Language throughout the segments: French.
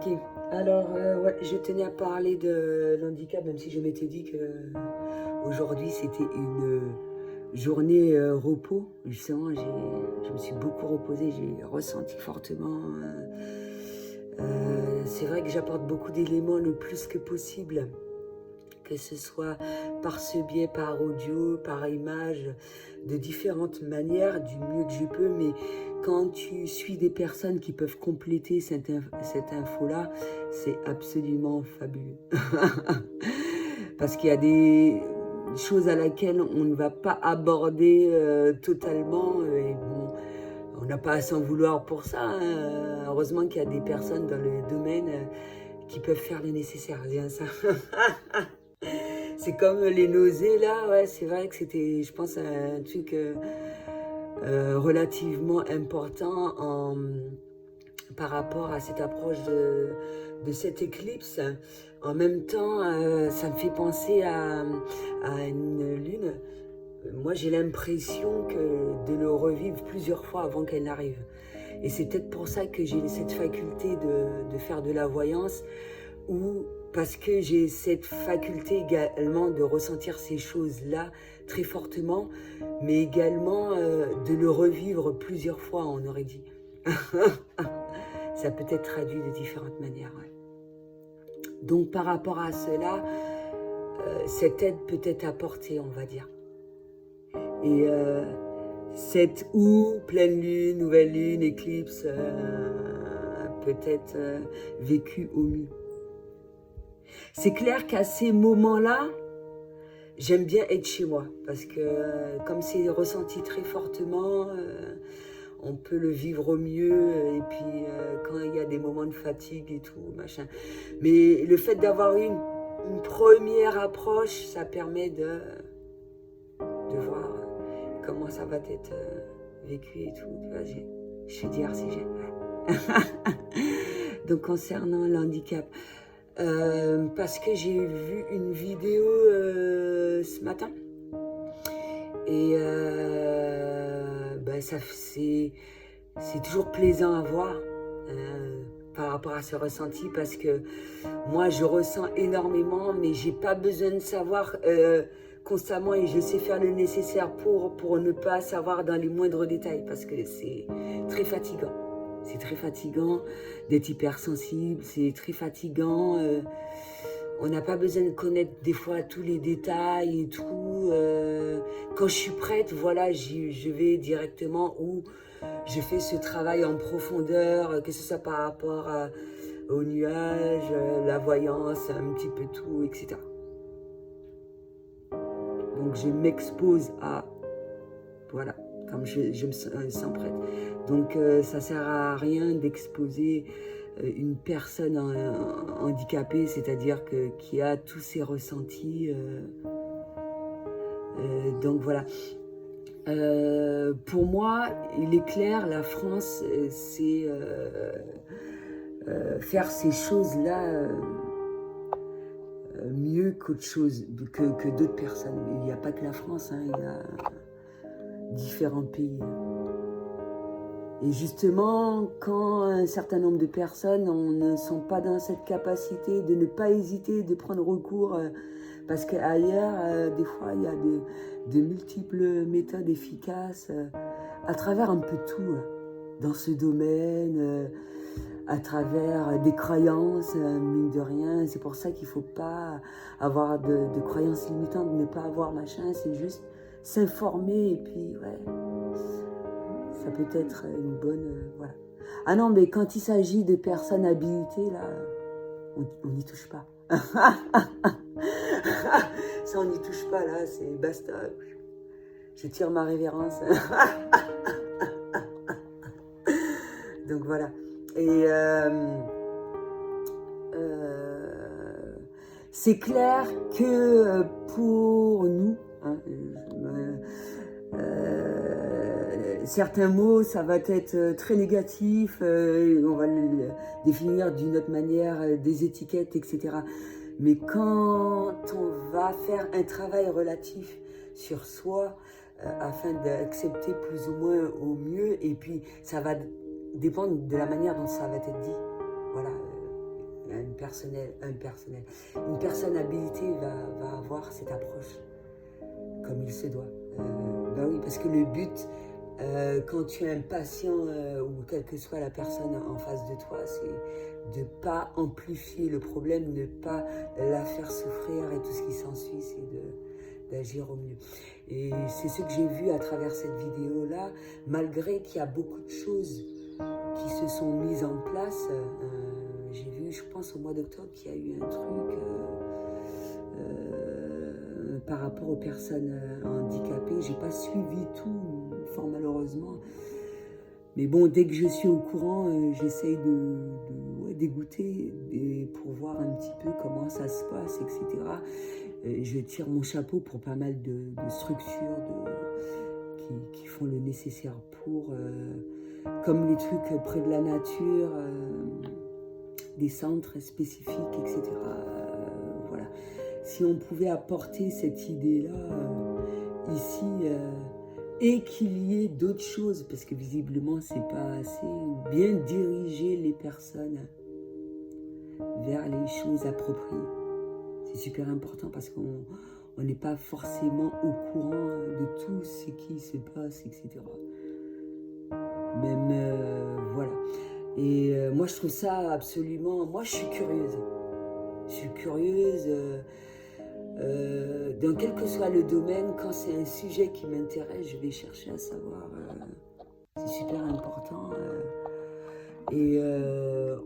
Ok, alors ouais, je tenais à parler de l'handicap, même si je m'étais dit que aujourd'hui c'était une journée repos. Justement, je me suis beaucoup reposée, j'ai ressenti fortement. C'est vrai que j'apporte beaucoup d'éléments le plus que possible, que ce soit par ce biais, par audio, par image, de différentes manières, du mieux que je peux, mais quand tu suis des personnes qui peuvent compléter cette info-là, c'est absolument fabuleux. Parce qu'il y a des choses à laquelle on ne va pas aborder totalement, et bon, on n'a pas à s'en vouloir pour ça, hein. Heureusement qu'il y a des personnes dans le domaine qui peuvent faire le nécessaire, bien ça. C'est comme les nausées là, ouais, c'est vrai que c'était, je pense, un truc relativement important par rapport à cette approche de cette éclipse. En même temps, ça me fait penser à une lune. Moi, j'ai l'impression de le revivre plusieurs fois avant qu'elle n'arrive. Et c'est peut-être pour ça que j'ai cette faculté de faire de la voyance, ou parce que j'ai cette faculté également de ressentir ces choses-là très fortement, mais également de le revivre plusieurs fois, on aurait dit. Ça peut être traduit de différentes manières. Ouais. Donc par rapport à cela, cette aide peut être apportée, on va dire. Et cette pleine lune, nouvelle lune, éclipse, peut être vécue au mieux. C'est clair qu'à ces moments-là, j'aime bien être chez moi, parce que comme c'est ressenti très fortement, on peut le vivre au mieux, et puis quand il y a des moments de fatigue et tout, machin. Mais le fait d'avoir une première approche, ça permet de voir comment ça va être vécu et tout. Je suis dire si j'ai. Donc concernant l'handicap, parce que j'ai vu une vidéo ce matin, et ben c'est toujours plaisant à voir par rapport à ce ressenti, parce que moi je ressens énormément, mais j'ai pas besoin de savoir constamment, et je sais faire le nécessaire pour ne pas savoir dans les moindres détails, parce que c'est très fatigant. C'est très fatigant d'être hypersensible, c'est très fatigant. On n'a pas besoin de connaître des fois tous les détails et tout. Quand je suis prête, voilà, je vais directement, où je fais ce travail en profondeur, que ce soit par rapport aux nuages, la voyance, un petit peu tout, etc. Donc je m'expose à, voilà, comme je me sens prête. Donc ça ne sert à rien d'exposer une personne handicapée, c'est-à-dire qui a tous ses ressentis. Donc voilà. Pour moi, il est clair, la France, c'est faire ces choses-là mieux qu'autre chose, que d'autres personnes. Il n'y a pas que la France, hein, il y a différents pays. Et justement, quand un certain nombre de personnes ne sont pas dans cette capacité de ne pas hésiter, de prendre recours, parce qu'ailleurs, des fois, il y a de multiples méthodes efficaces à travers un peu tout dans ce domaine, à travers des croyances, mine de rien. C'est pour ça qu'il ne faut pas avoir de croyances limitantes, ne pas avoir machin, c'est juste s'informer, et puis ouais, ça peut être une bonne... voilà. Ah non, mais quand il s'agit de personnes habilitées, là, on n'y touche pas. Ça, on n'y touche pas, là, c'est basta. Je tire ma révérence. Donc voilà. Et c'est clair que pour nous, hein, certains mots, ça va être très négatif, on va le définir d'une autre manière, des étiquettes, etc. Mais quand on va faire un travail relatif sur soi, afin d'accepter plus ou moins au mieux, et puis ça va dépendre de la manière dont ça va être dit. Voilà. une personne habilitée va avoir cette approche comme il se doit. Bah oui, parce que le but, quand tu es un patient ou quelle que soit la personne en face de toi, c'est de ne pas amplifier le problème, ne pas la faire souffrir et tout ce qui s'ensuit, c'est d'agir au mieux. Et c'est ce que j'ai vu à travers cette vidéo-là, malgré qu'il y a beaucoup de choses qui se sont mises en place. J'ai vu, je pense au mois d'octobre, qu'il y a eu un truc par rapport aux personnes handicapées. J'ai pas suivi tout, fort malheureusement. Mais bon, dès que je suis au courant, j'essaye d'écouter pour voir un petit peu comment ça se passe, etc. Je tire mon chapeau pour pas mal de structures qui font le nécessaire pour, comme les trucs près de la nature, des centres spécifiques, etc. Voilà. Si on pouvait apporter cette idée-là ici, et qu'il y ait d'autres choses, parce que visiblement c'est pas assez, bien diriger les personnes vers les choses appropriées. C'est super important parce qu'on n'est pas forcément au courant de tout ce qui se passe, etc. Même, voilà. Et moi, je trouve ça absolument... Moi, je suis curieuse. Je suis curieuse dans quel que soit le domaine. Quand c'est un sujet qui m'intéresse, je vais chercher à savoir. C'est super important. Et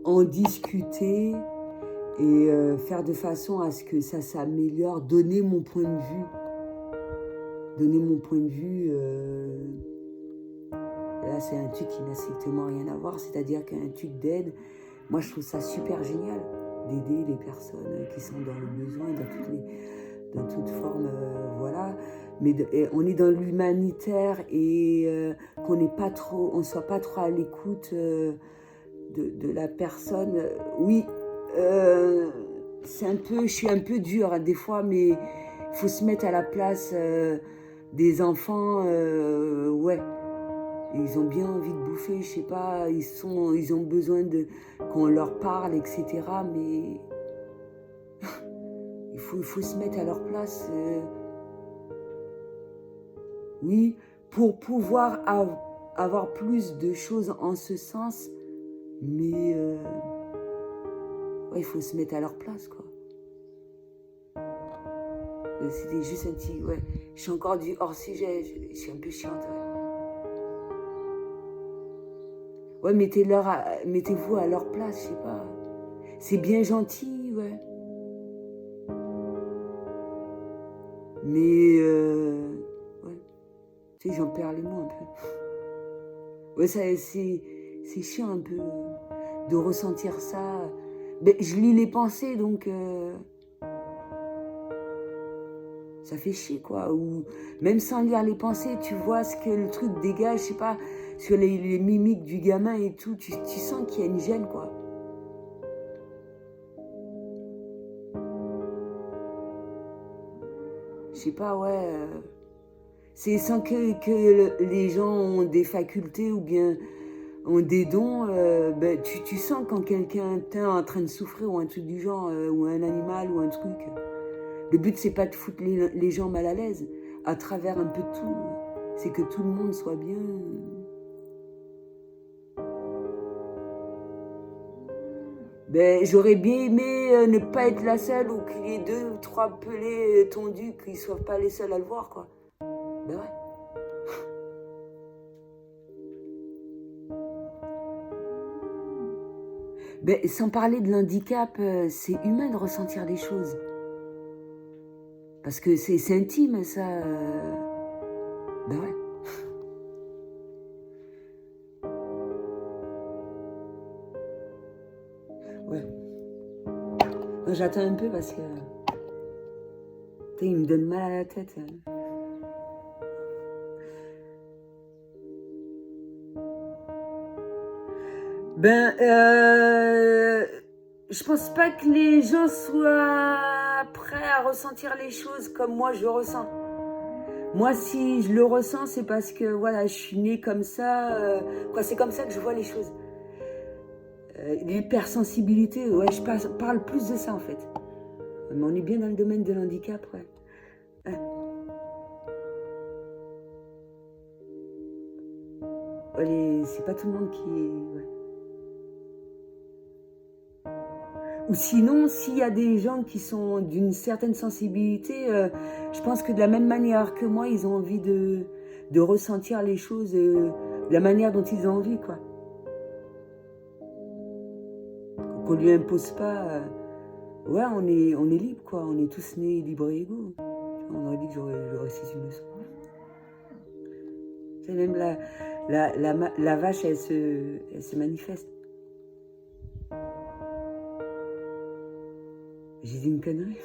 en discuter et faire de façon à ce que ça s'améliore. Donner mon point de vue. Donner mon point de vue... Là, c'est un truc qui n'a strictement rien à voir, c'est-à-dire qu'un truc d'aide, moi, je trouve ça super génial d'aider les personnes qui sont dans le besoin, dans toute forme, voilà. Mais on est dans l'humanitaire et qu'on n'est pas trop, on soit pas trop à l'écoute de la personne. Oui, je suis un peu dure hein, des fois, mais il faut se mettre à la place des enfants, ouais. Ils ont bien envie de bouffer, je sais pas, ils ont besoin qu'on leur parle, etc. Mais il faut se mettre à leur place. Oui, pour pouvoir avoir plus de choses en ce sens, mais ouais, il faut se mettre à leur place, quoi. C'était juste un petit... Ouais, je suis encore du hors-sujet, je suis un peu chiante, ouais. Ouais, mettez-vous à leur place, je sais pas. C'est bien gentil, ouais. Mais, ouais. Tu sais, j'en perds les mots un peu. Ouais, c'est chiant un peu de ressentir ça. Mais je lis les pensées, donc ça fait chier, quoi. Ou même sans lire les pensées, tu vois ce que le truc dégage, je sais pas, sur les mimiques du gamin et tout, tu sens qu'il y a une gêne, quoi. Je sais pas, ouais. C'est sans que les gens ont des facultés ou bien ont des dons, ben, tu sens quand quelqu'un est en train de souffrir ou un truc du genre, ou un animal ou un truc. Le but, c'est pas de foutre les gens mal à l'aise, à travers un peu de tout. C'est que tout le monde soit bien. Ben, j'aurais bien aimé ne pas être la seule ou qu'il y ait 2 ou 3 pelés tondus, qu'ils ne soient pas les seuls à le voir, quoi. Ben ouais. Ben, sans parler de l'handicap, c'est humain de ressentir des choses. Parce que c'est intime, ça. Ben ouais. Ouais. J'attends un peu parce que... il me donne mal à la tête. Ben, je pense pas que les gens soient prêts à ressentir les choses comme moi je ressens. Moi, si je le ressens, c'est parce que voilà, je suis née comme ça. Quoi, c'est comme ça que je vois les choses. L'hypersensibilité, ouais, je parle plus de ça en fait. Mais on est bien dans le domaine de l'handicap, ouais. C'est pas tout le monde qui est... Ouais. Ou sinon, s'il y a des gens qui sont d'une certaine sensibilité, je pense que de la même manière que moi, ils ont envie de ressentir les choses de la manière dont ils ont envie, quoi. Qu'on lui impose pas... ouais, on est libre, quoi. On est tous nés libres et égaux. On aurait dit que j'aurais 6 leçons. C'est même la vache, elle se manifeste. J'ai dit une connerie.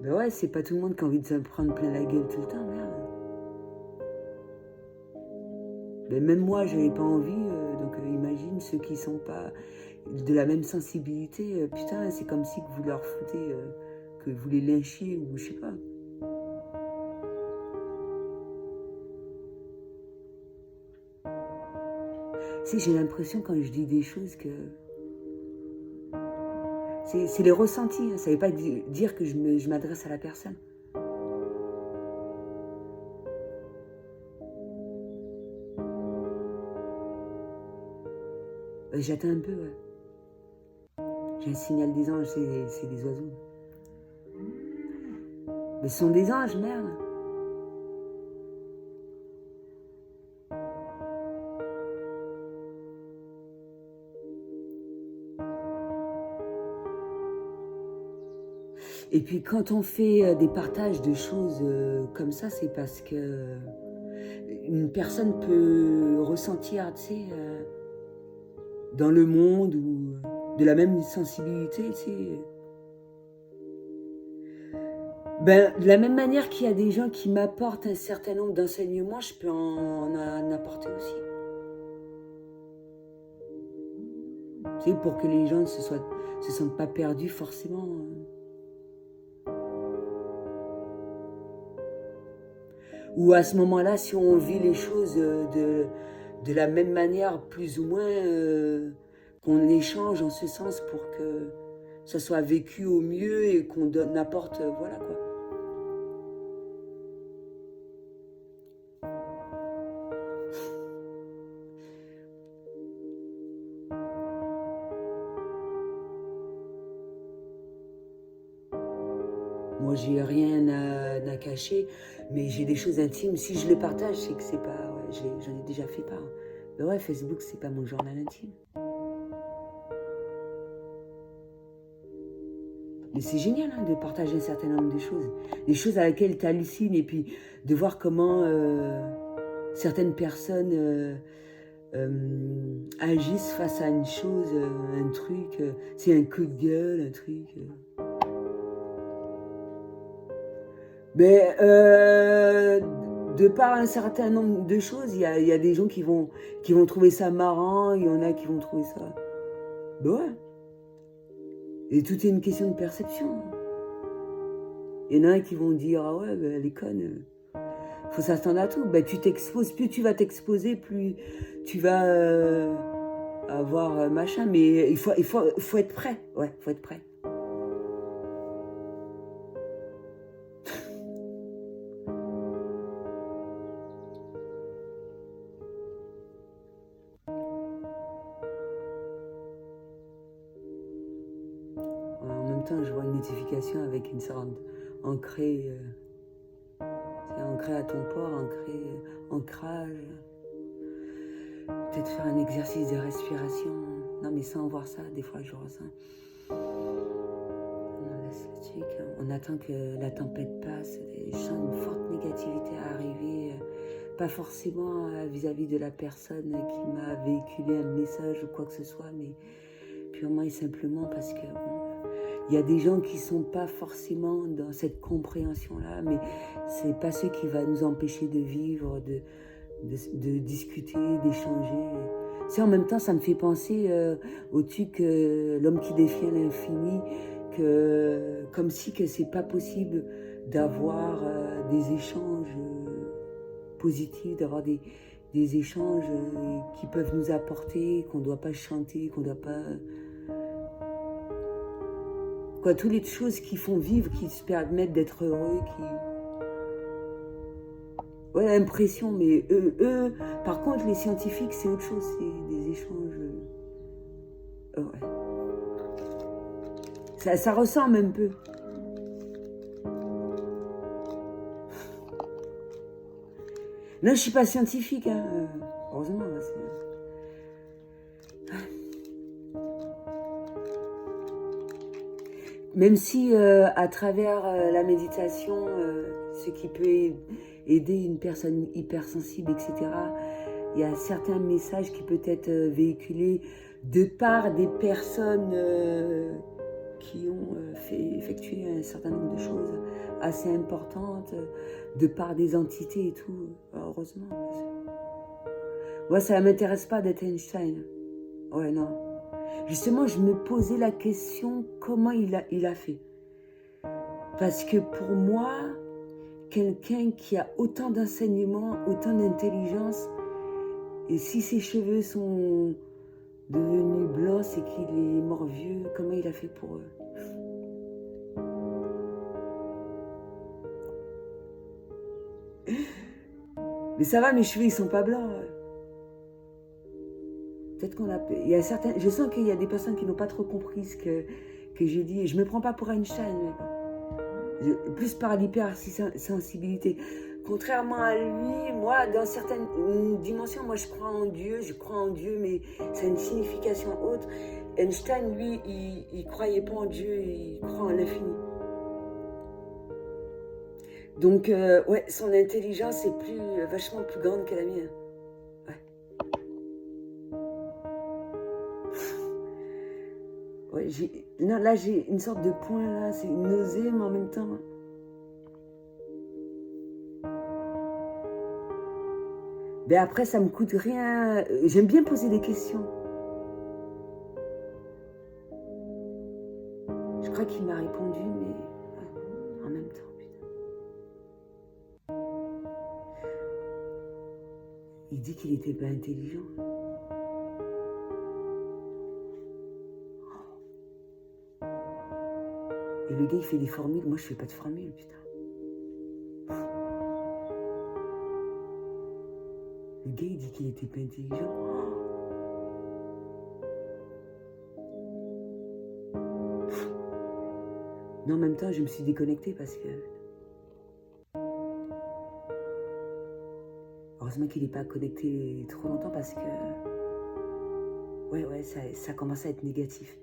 Ben ouais, c'est pas tout le monde qui a envie de se prendre plein la gueule tout le temps, merde. Ben même moi, j'avais pas envie, donc imagine ceux qui sont pas de la même sensibilité. Putain, c'est comme si vous leur foutez, que vous les lynchiez ou je sais pas. Si j'ai l'impression quand je dis des choses que... C'est les ressentis, hein. Ça ne veut pas dire que je m'adresse à la personne. J'attends un peu, ouais. J'ai un signal des anges, c'est des oiseaux. Mais ce sont des anges, merde. Et puis quand on fait des partages de choses comme ça, c'est parce que une personne peut ressentir, tu sais, dans le monde ou de la même sensibilité, tu sais. Ben, de la même manière qu'il y a des gens qui m'apportent un certain nombre d'enseignements, je peux en apporter aussi. Tu sais, pour que les gens ne se sentent pas perdus forcément. Ou à ce moment-là, si on vit les choses de la même manière, plus ou moins, qu'on échange en ce sens pour que ça soit vécu au mieux et qu'on apporte, voilà quoi. Moi, j'ai rien à cacher, mais j'ai des choses intimes. Si je les partage, c'est que c'est pas... Ouais, j'en ai déjà fait part. Mais ouais, Facebook, c'est pas mon journal intime. Mais c'est génial hein, de partager un certain nombre de choses. Des choses à laquelle tu hallucines et puis de voir comment certaines personnes agissent face à une chose, un truc. C'est un coup de gueule, un truc... Mais de par un certain nombre de choses, il y a des gens qui vont trouver ça marrant, il y en a qui vont trouver ça... Ben ouais. Et tout est une question de perception. Il y en a qui vont dire, ah ouais, ben, elle est conne. Faut s'attendre à tout. Ben, tu t'exposes, plus tu vas t'exposer, plus tu vas avoir machin. Mais il faut être prêt. Ouais, il faut être prêt. En même temps, je vois une notification avec une sorte ancrée, c'est ancré à ton port, ancrage. Peut-être faire un exercice de respiration. Non, mais sans voir ça, des fois je ressens. On laisse le truc, on attend que la tempête passe. Je sens une forte négativité arriver, pas forcément vis-à-vis de la personne qui m'a véhiculé un message ou quoi que ce soit, mais purement et simplement parce que il y a des gens qui ne sont pas forcément dans cette compréhension-là, mais ce n'est pas ce qui va nous empêcher de vivre, de discuter, d'échanger. C'est en même temps, ça me fait penser au truc L'homme qui défie l'infini, comme si que c'est pas possible d'avoir des échanges positifs, d'avoir des des échanges qui peuvent nous apporter, qu'on ne doit pas chanter, qu'on ne doit pas... Quoi, toutes les choses qui font vivre, qui se permettent d'être heureux, qui... Ouais, l'impression, mais eux, par contre, les scientifiques, c'est autre chose, c'est des échanges... ouais. Ça ressemble un peu. Non, je ne suis pas scientifique, hein. Heureusement. Même si, à travers la méditation, ce qui peut aider une personne hypersensible, etc., il y a certains messages qui peuvent être véhiculés de par des personnes qui ont effectué un certain nombre de choses assez importantes, de par des entités et tout. Heureusement. Moi, ça ne m'intéresse pas d'être Einstein. Ouais, non. Justement, je me posais la question, comment il a fait? Parce que pour moi, quelqu'un qui a autant d'enseignements, autant d'intelligence, et si ses cheveux sont devenus blancs, c'est qu'il est mort vieux. Comment il a fait pour eux? Mais ça va, mes cheveux, ils sont pas blancs. Peut-être qu'on a... Il y a certains... Je sens qu'il y a des personnes qui n'ont pas trop compris ce que j'ai dit. Je me prends pas pour Einstein, plus par l'hypersensibilité. Contrairement à lui, moi, dans certaines dimensions, moi, je crois en Dieu, mais ça a une signification autre. Einstein, lui, il croyait pas en Dieu, il croit en l'infini. Donc, ouais, son intelligence est vachement plus grande que la mienne. Ouais, non, là, j'ai une sorte de point, là, c'est une nausée, mais en même temps... Ben après, ça me coûte rien. J'aime bien poser des questions. Je crois qu'il m'a répondu, mais en même temps, putain. Il dit qu'il n'était pas intelligent. Et le gars, il fait des formules. Moi, je fais pas de formules, putain. Le gars, il dit qu'il n'était pas intelligent. Mais en même temps, je me suis déconnectée parce que... Heureusement qu'il n'est pas connecté trop longtemps parce que... Ouais, ça commence à être négatif.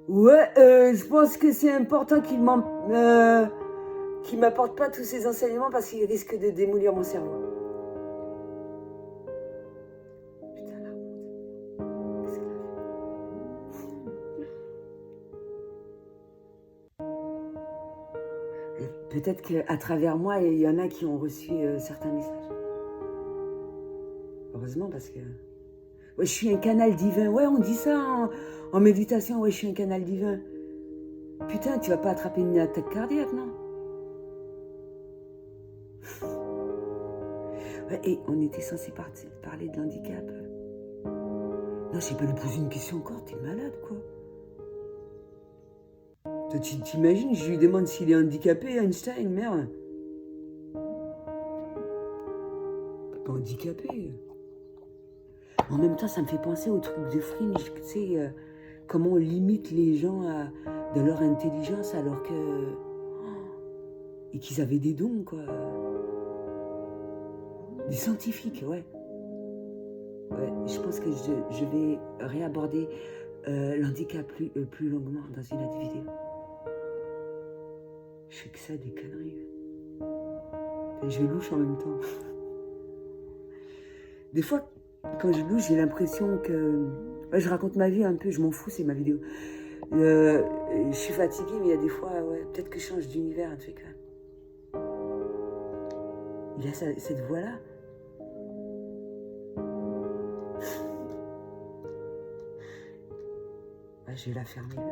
Ouais, je pense que c'est important qu'il m'apporte pas tous ces enseignements parce qu'il risque de démolir mon cerveau. Putain, la honte. Qu'est-ce qu'elle a fait? Peut-être qu'à travers moi, il y en a qui ont reçu certains messages. Heureusement, parce que... Ouais, je suis un canal divin. Ouais, on dit ça en méditation. Ouais, je suis un canal divin. Putain, tu vas pas attraper une attaque cardiaque, non? Ouais, et on était censé parler de l'handicap. Non, je sais pas lui poser une question encore. T'es malade, quoi. Toi, tu t'imagines, je lui demande s'il est handicapé, Einstein, merde. Pas handicapé. En même temps, ça me fait penser au truc de Fringe, tu sais, comment on limite les gens de leur intelligence alors que... Et qu'ils avaient des dons, quoi. Des scientifiques, ouais. Ouais, je pense que je vais réaborder l'handicap plus longuement dans une autre vidéo. Je fais que ça, des conneries. Et je louche en même temps. Des fois, quand je louche, j'ai l'impression que... Ouais, je raconte ma vie un peu, je m'en fous, c'est ma vidéo. Je suis fatiguée, mais il y a des fois, ouais, peut-être que je change d'univers, un truc. Il y a cette voix-là. Ouais, je vais la fermer, là,